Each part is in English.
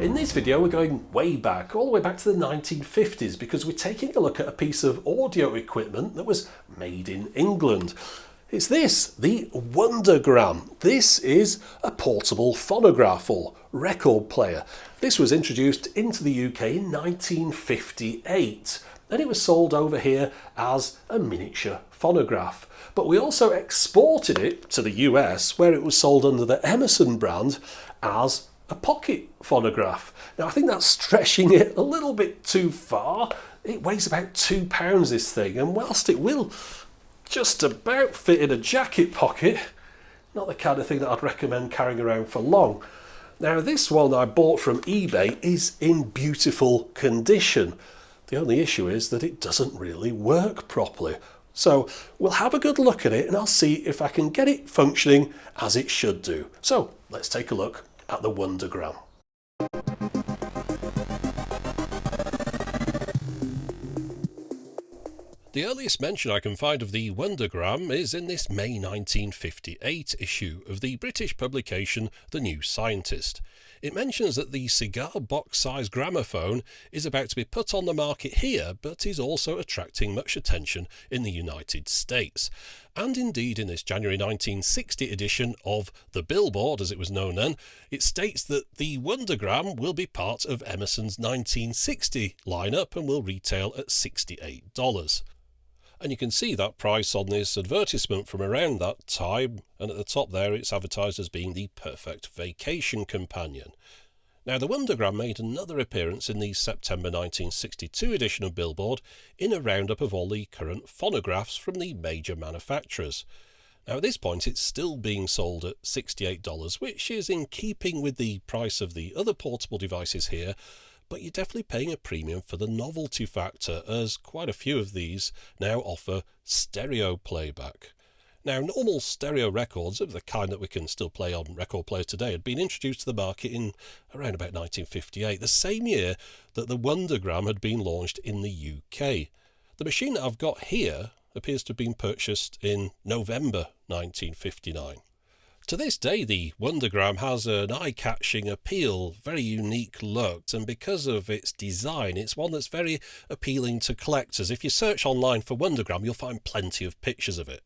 In this video we're going way back, all the way back to the 1950s, because we're taking a look at a piece of audio equipment that was made in England. It's this, the Wondergram. This is a portable phonograph or record player. This was introduced into the UK in 1958 and it was sold over here as a miniature phonograph. But we also exported it to the US, where it was sold under the Emerson brand as a pocket phonograph. Now I think that's stretching it a little bit too far. It weighs about £2, this thing, and whilst it will just about fit in a jacket pocket, not the kind of thing that I'd recommend carrying around for long. Now this one I bought from eBay is in beautiful condition. The only issue is that it doesn't really work properly. So we'll have a good look at it and I'll see if I can get it functioning as it should do. So let's take a look at the Wondergram. The earliest mention I can find of the Wondergram is in this May 1958 issue of the British publication The New Scientist. It mentions that the cigar box size gramophone is about to be put on the market here, but is also attracting much attention in the United States. And indeed in this January 1960 edition of the Billboard, as it was known then, it states that the Wondergram will be part of Emerson's 1960 lineup and will retail at $68. And you can see that price on this advertisement from around that time, and at the top there it's advertised as being the perfect vacation companion. Now the Wondergram made another appearance in the September 1962 edition of Billboard in a roundup of all the current phonographs from the major manufacturers. Now at this point it's still being sold at $68, which is in keeping with the price of the other portable devices here, but you're definitely paying a premium for the novelty factor, as quite a few of these now offer stereo playback. Now, normal stereo records of the kind that we can still play on record players today had been introduced to the market in around about 1958, the same year that the Wondergram had been launched in the UK. The machine that I've got here appears to have been purchased in November 1959. To this day, the Wondergram has an eye-catching appeal, very unique look, and because of its design, it's one that's very appealing to collectors. If you search online for Wondergram, you'll find plenty of pictures of it.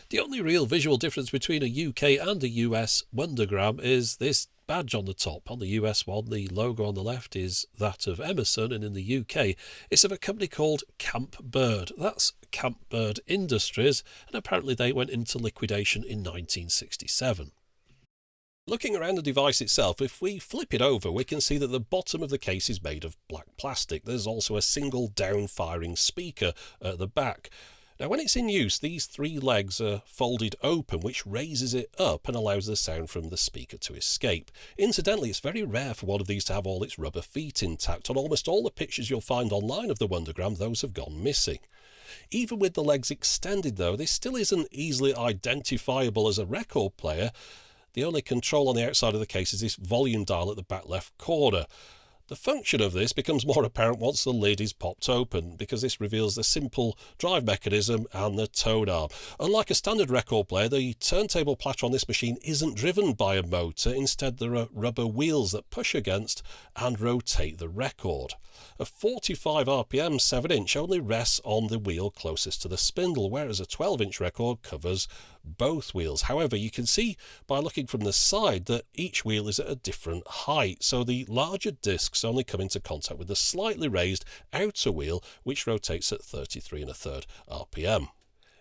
The only real visual difference between a UK and a US Wondergram is this badge on the top. On the US one, the logo on the left is that of Emerson, and in the UK, it's of a company called Camp Bird. That's Camp Bird Industries, and apparently they went into liquidation in 1967. Looking around the device itself, if we flip it over, we can see that the bottom of the case is made of black plastic. There's also a single down-firing speaker at the back. Now when it's in use, these three legs are folded open, which raises it up and allows the sound from the speaker to escape. Incidentally, it's very rare for one of these to have all its rubber feet intact. On almost all the pictures you'll find online of the Wondergram, those have gone missing. Even with the legs extended though, this still isn't easily identifiable as a record player. The only control on the outside of the case is this volume dial at the back left corner. The function of this becomes more apparent once the lid is popped open, because this reveals the simple drive mechanism and the tone arm. Unlike a standard record player, the turntable platter on this machine isn't driven by a motor. Instead, there are rubber wheels that push against and rotate the record. A 45 RPM 7-inch only rests on the wheel closest to the spindle, whereas a 12-inch record covers both wheels. However, you can see by looking from the side that each wheel is at a different height, so the larger discs only come into contact with the slightly raised outer wheel, which rotates at 33 1/3 RPM.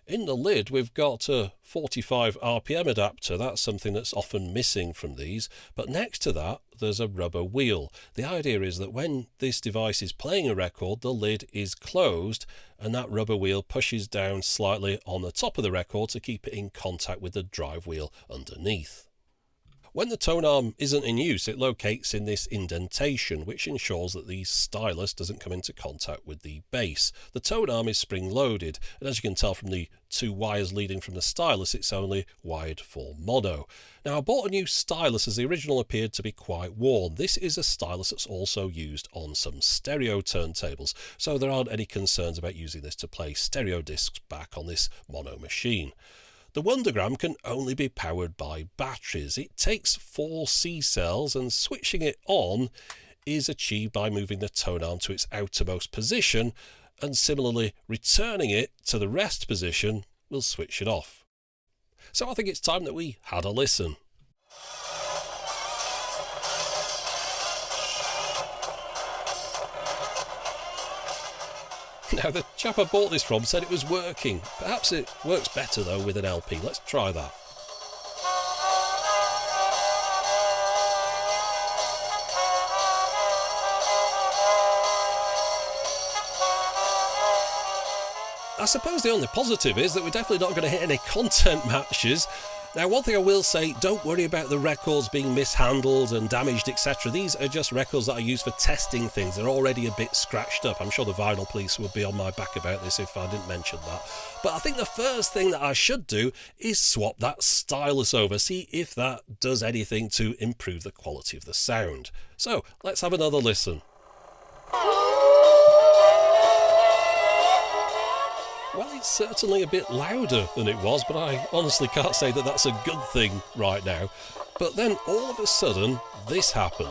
In the lid, we've got a 45 RPM adapter. That's something that's often missing from these. But next to that, there's a rubber wheel. The idea is that when this device is playing a record, the lid is closed and that rubber wheel pushes down slightly on the top of the record to keep it in contact with the drive wheel underneath. When the tone arm isn't in use, it locates in this indentation, which ensures that the stylus doesn't come into contact with the bass. The tone arm is spring-loaded, and as you can tell from the two wires leading from the stylus, it's only wired for mono. Now, I bought a new stylus as the original appeared to be quite worn. This is a stylus that's also used on some stereo turntables, so there aren't any concerns about using this to play stereo discs back on this mono machine. The Wondergram can only be powered by batteries. It takes 4 C cells, and switching it on is achieved by moving the tone arm to its outermost position, and similarly returning it to the rest position will switch it off. So I think it's time that we had a listen. Now, the chap I bought this from said it was working. Perhaps it works better though with an LP. Let's try that. I suppose the only positive is that we're definitely not going to hit any content matches. Now, one thing I will say, don't worry about the records being mishandled and damaged, etc. These are just records that I use for testing things. They're already a bit scratched up. I'm sure the vinyl police would be on my back about this if I didn't mention that. But I think the first thing that I should do is swap that stylus over, see if that does anything to improve the quality of the sound. So, let's have another listen. Well, it's certainly a bit louder than it was, but I honestly can't say that that's a good thing right now. But then all of a sudden, this happened.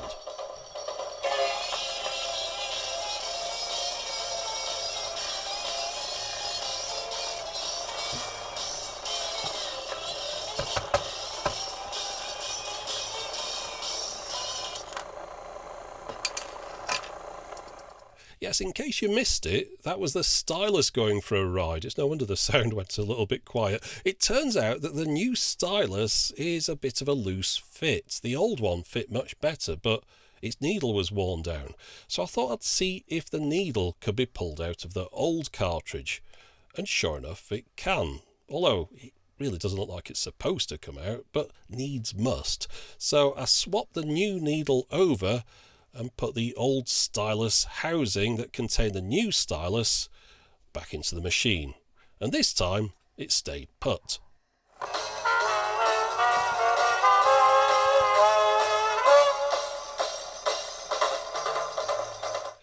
Yes, in case you missed it, that was the stylus going for a ride. It's no wonder the sound went a little bit quiet. It turns out that the new stylus is a bit of a loose fit. The old one fit much better, but its needle was worn down. So I thought I'd see if the needle could be pulled out of the old cartridge. And sure enough, it can. Although it really doesn't look like it's supposed to come out, but needs must. So I swapped the new needle over and put the old stylus housing that contained the new stylus back into the machine. And this time it stayed put.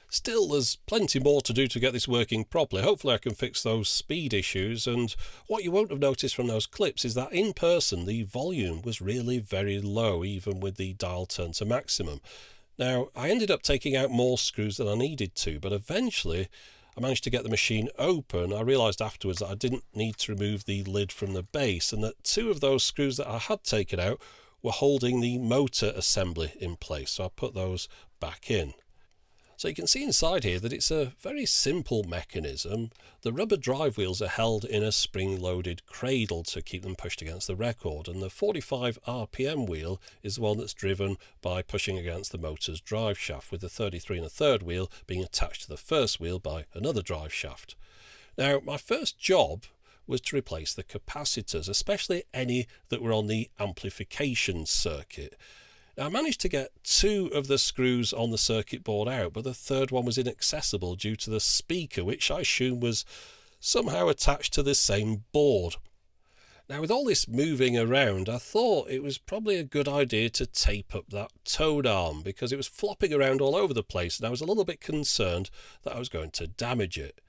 Still, there's plenty more to do to get this working properly. Hopefully I can fix those speed issues, and what you won't have noticed from those clips is that in person the volume was really very low, even with the dial turned to maximum. Now, I ended up taking out more screws than I needed to, but eventually I managed to get the machine open. I realised afterwards that I didn't need to remove the lid from the base, and that two of those screws that I had taken out were holding the motor assembly in place, so I put those back in. So you can see inside here that it's a very simple mechanism. The rubber drive wheels are held in a spring-loaded cradle to keep them pushed against the record, and the 45 RPM wheel is the one that's driven by pushing against the motor's drive shaft, with the 33 1/3 wheel being attached to the first wheel by another drive shaft. Now, my first job was to replace the capacitors, especially any that were on the amplification circuit. Now, I managed to get two of the screws on the circuit board out, but the third one was inaccessible due to the speaker, which I assume was somehow attached to the same board. Now, with all this moving around, I thought it was probably a good idea to tape up that tone arm, because it was flopping around all over the place, and I was a little bit concerned that I was going to damage it.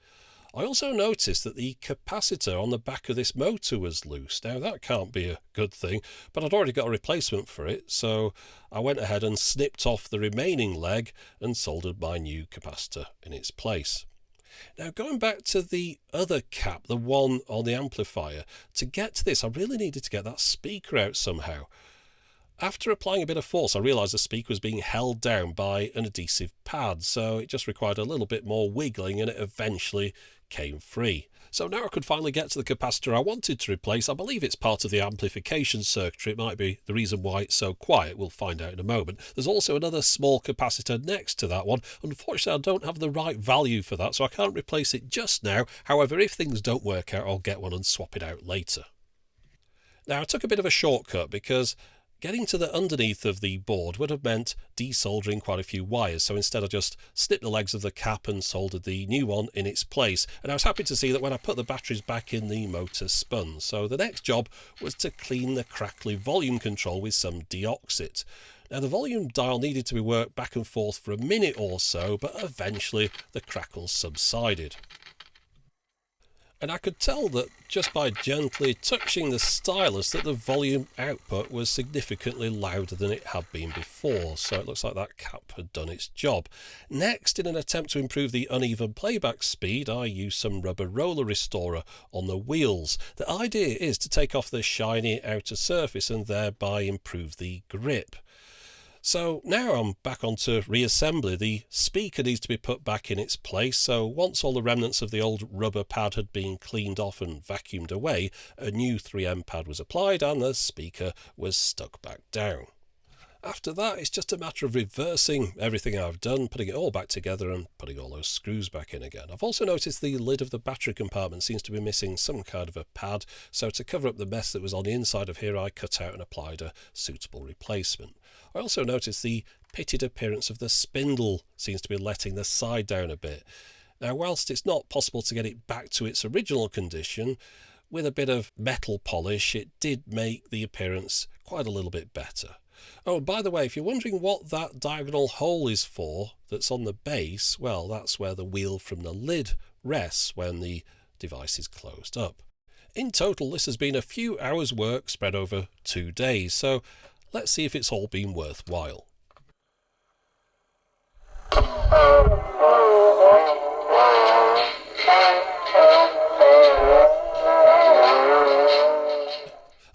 I also noticed that the capacitor on the back of this motor was loose. Now, that can't be a good thing, but I'd already got a replacement for it, so I went ahead and snipped off the remaining leg and soldered my new capacitor in its place. Now, going back to the other cap, the one on the amplifier, to get to this, I really needed to get that speaker out somehow. After applying a bit of force, I realised the speaker was being held down by an adhesive pad, so it just required a little bit more wiggling, and it eventually came free. So now I could finally get to the capacitor I wanted to replace. I believe it's part of the amplification circuitry. It might be the reason why it's so quiet. We'll find out in a moment. There's also another small capacitor next to that one. Unfortunately, I don't have the right value for that, so I can't replace it just now. However, if things don't work out, I'll get one and swap it out later. Now, I took a bit of a shortcut because getting to the underneath of the board would have meant desoldering quite a few wires, so instead I just snipped the legs of the cap and soldered the new one in its place, and I was happy to see that when I put the batteries back in, the motor spun. So the next job was to clean the crackly volume control with some deoxit. Now, the volume dial needed to be worked back and forth for a minute or so, but eventually the crackles subsided. And I could tell that just by gently touching the stylus that the volume output was significantly louder than it had been before, so it looks like that cap had done its job. Next, in an attempt to improve the uneven playback speed, I used some rubber roller restorer on the wheels. The idea is to take off the shiny outer surface and thereby improve the grip. So now I'm back onto reassembly. The speaker needs to be put back in its place, so once all the remnants of the old rubber pad had been cleaned off and vacuumed away, a new 3M pad was applied and the speaker was stuck back down. After that, it's just a matter of reversing everything I've done, putting it all back together and putting all those screws back in again. I've also noticed the lid of the battery compartment seems to be missing some kind of a pad, so to cover up the mess that was on the inside of here, I cut out and applied a suitable replacement. I also noticed the pitted appearance of the spindle seems to be letting the side down a bit. Now, whilst it's not possible to get it back to its original condition, with a bit of metal polish, it did make the appearance quite a little bit better. Oh, and by the way, if you're wondering what that diagonal hole is for that's on the base, well, that's where the wheel from the lid rests when the device is closed up. In total, this has been a few hours' work spread over 2 days, so let's see if it's all been worthwhile.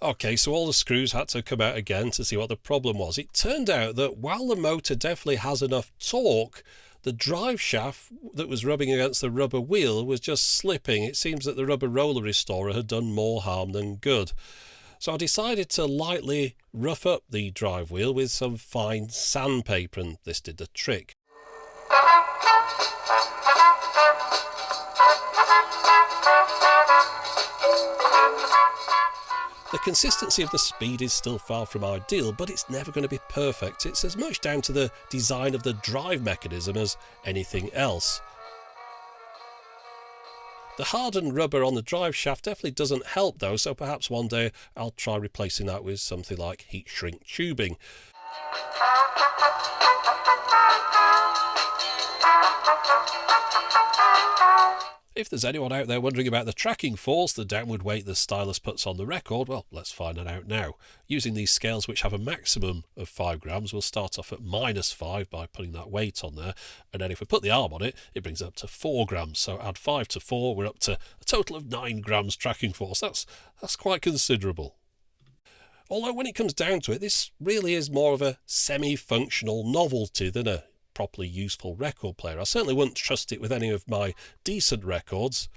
Okay, so all the screws had to come out again to see what the problem was. It turned out that while the motor definitely has enough torque, the drive shaft that was rubbing against the rubber wheel was just slipping. It seems that the rubber roller restorer had done more harm than good. So I decided to lightly rough up the drive wheel with some fine sandpaper, and this did the trick. The consistency of the speed is still far from ideal, but it's never going to be perfect. It's as much down to the design of the drive mechanism as anything else. The hardened rubber on the drive shaft definitely doesn't help though, so perhaps one day I'll try replacing that with something like heat shrink tubing. If there's anyone out there wondering about the tracking force, the downward weight the stylus puts on the record, well, let's find that out now. Using these scales, which have a maximum of 5 grams, we'll start off at -5 by putting that weight on there. And then if we put the arm on it, it brings it up to 4 grams. So add 5 to 4, we're up to a total of 9 grams tracking force. That's quite considerable. Although when it comes down to it, this really is more of a semi-functional novelty than a properly useful record player. I certainly wouldn't trust it with any of my decent records.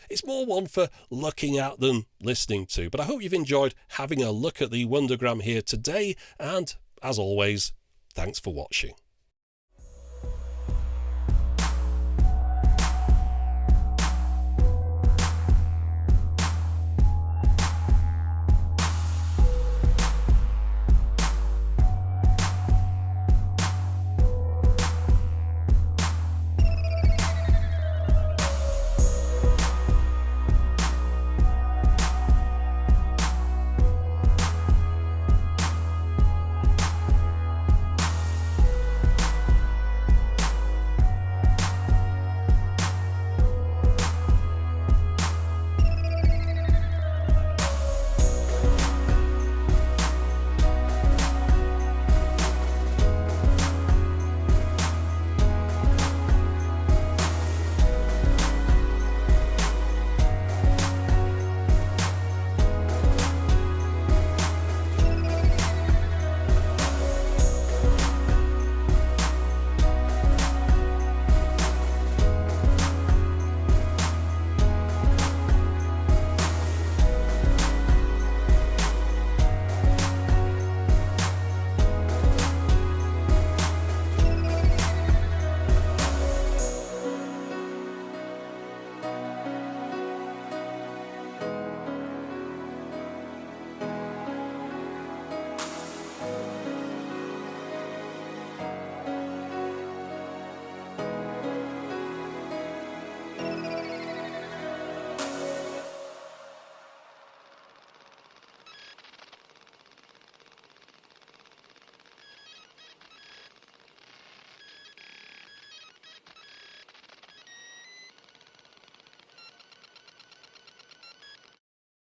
It's more one for looking at than listening to, but I hope you've enjoyed having a look at the Wondergram here today, and as always, thanks for watching.